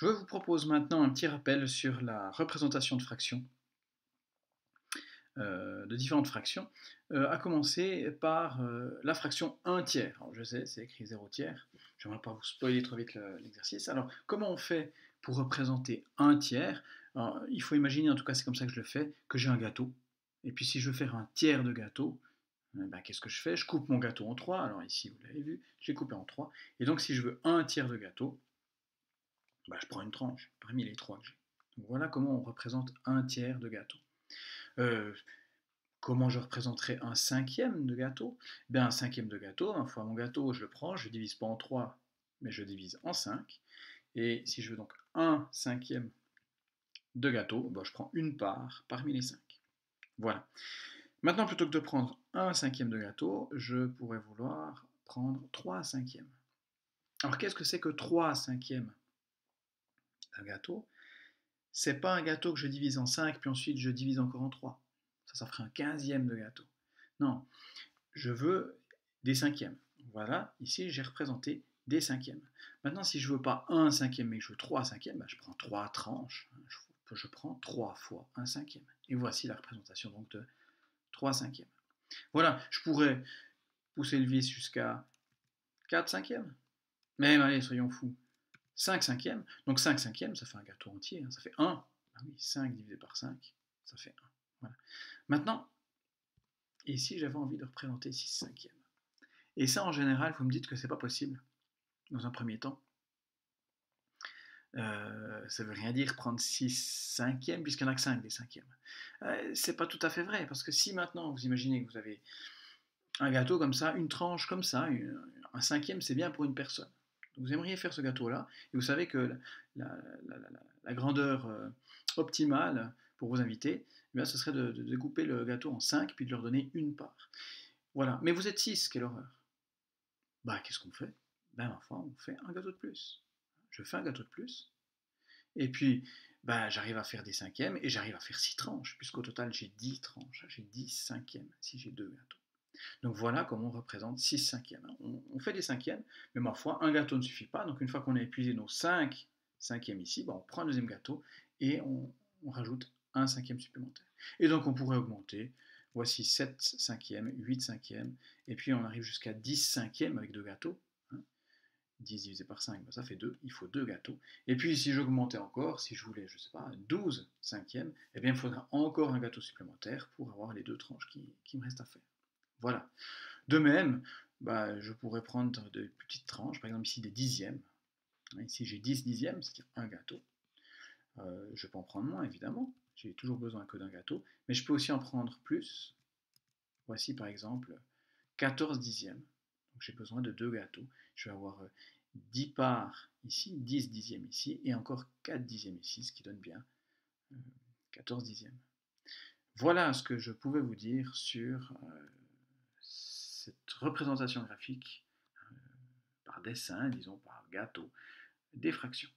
Je vous propose maintenant un petit rappel sur la représentation de fractions, de différentes fractions, à commencer par la fraction 1 tiers. Alors je sais, c'est écrit 0 tiers, j'aimerais pas vous spoiler trop vite l'exercice. Alors comment on fait pour représenter 1 tiers? Alors, il faut imaginer, en tout cas c'est comme ça que je le fais, que j'ai un gâteau. Et puis si je veux faire un tiers de gâteau, ben, qu'est-ce que je fais? Je coupe mon gâteau en 3. Alors ici, vous l'avez vu, je l'ai coupé en 3. Et donc si je veux un tiers de gâteau, bah, je prends une tranche parmi les 3 que j'ai. Donc voilà comment on représente un tiers de gâteau. Euh, Comment je représenterai un cinquième de gâteau? Bien, un cinquième de gâteau, une fois mon gâteau, je le prends, je ne divise pas en 3, mais je divise en 5. Et si je veux donc un cinquième de gâteau, ben, je prends une part parmi les 5. Voilà. Maintenant, plutôt que de prendre un cinquième de gâteau, je pourrais vouloir prendre 3 cinquièmes. Alors, qu'est-ce que c'est que 3 cinquièmes d'un gâteau? C'est pas un gâteau que je divise en 5, puis ensuite je divise encore en 3. Ça ferait un quinzième de gâteau. Non, je veux des cinquièmes. Voilà, ici j'ai représenté des cinquièmes. Maintenant, si je veux pas un cinquième, mais que je veux 3 cinquièmes, ben, je prends 3 tranches. Je prends 3 fois un cinquième. Et voici la représentation donc de 3 cinquièmes. Voilà, je pourrais pousser le vis jusqu'à 4 cinquièmes. Mais allez, soyons fous. 5 cinquièmes. Donc 5 cinquièmes, ça fait un gâteau entier. Ça fait 1. Ah oui, 5 divisé par 5, ça fait 1. Voilà. Maintenant, ici, j'avais envie de représenter 6 cinquièmes. Et ça, en général, vous me dites que c'est pas possible, dans un premier temps. Ça veut rien dire prendre 6 cinquièmes, puisqu'il n'y en a que 5 des cinquièmes. C'est pas tout à fait vrai, parce que si maintenant, vous imaginez que vous avez un gâteau comme ça, une tranche comme ça, un cinquième, c'est bien pour une personne. Donc vous aimeriez faire ce gâteau-là, et vous savez que la grandeur optimale pour vos invités, eh bien, ce serait de découper le gâteau en 5, puis de leur donner une part. Voilà. Mais vous êtes 6, quelle horreur. Bah, qu'est-ce qu'on fait? Ben, ma foi, on fait un gâteau de plus. Je fais un gâteau de plus, et puis, bah, j'arrive à faire des cinquièmes, et j'arrive à faire 6 tranches, puisqu'au total, j'ai 10 tranches, j'ai 10 cinquièmes, si j'ai deux gâteaux. Donc voilà comment on représente 6 cinquièmes. On fait des cinquièmes, mais ma foi, un gâteau ne suffit pas. Donc une fois qu'on a épuisé nos 5 cinquièmes ici, ben on prend un deuxième gâteau et on rajoute un cinquième supplémentaire. Et donc on pourrait augmenter. Voici 7 cinquièmes, 8 cinquièmes, et puis on arrive jusqu'à 10 cinquièmes avec deux gâteaux. 10 divisé par 5, ben ça fait 2, il faut deux gâteaux. Et puis si j'augmentais encore, si je voulais, je sais pas, 12 cinquièmes, eh bien il faudra encore un gâteau supplémentaire pour avoir les deux tranches qui me restent à faire. Voilà. De même, bah, je pourrais prendre de petites tranches, par exemple ici des dixièmes. Ici j'ai 10 dixièmes, c'est-à-dire un gâteau. Je peux en prendre moins, évidemment. J'ai toujours besoin que d'un gâteau. Mais je peux aussi en prendre plus. Voici par exemple 14 dixièmes. Donc j'ai besoin de deux gâteaux. Je vais avoir 10 parts ici, 10 dixièmes ici, et encore 4 dixièmes ici, ce qui donne bien 14 dixièmes. Voilà ce que je pouvais vous dire sur cette représentation graphique par dessin, disons par gâteau, des fractions.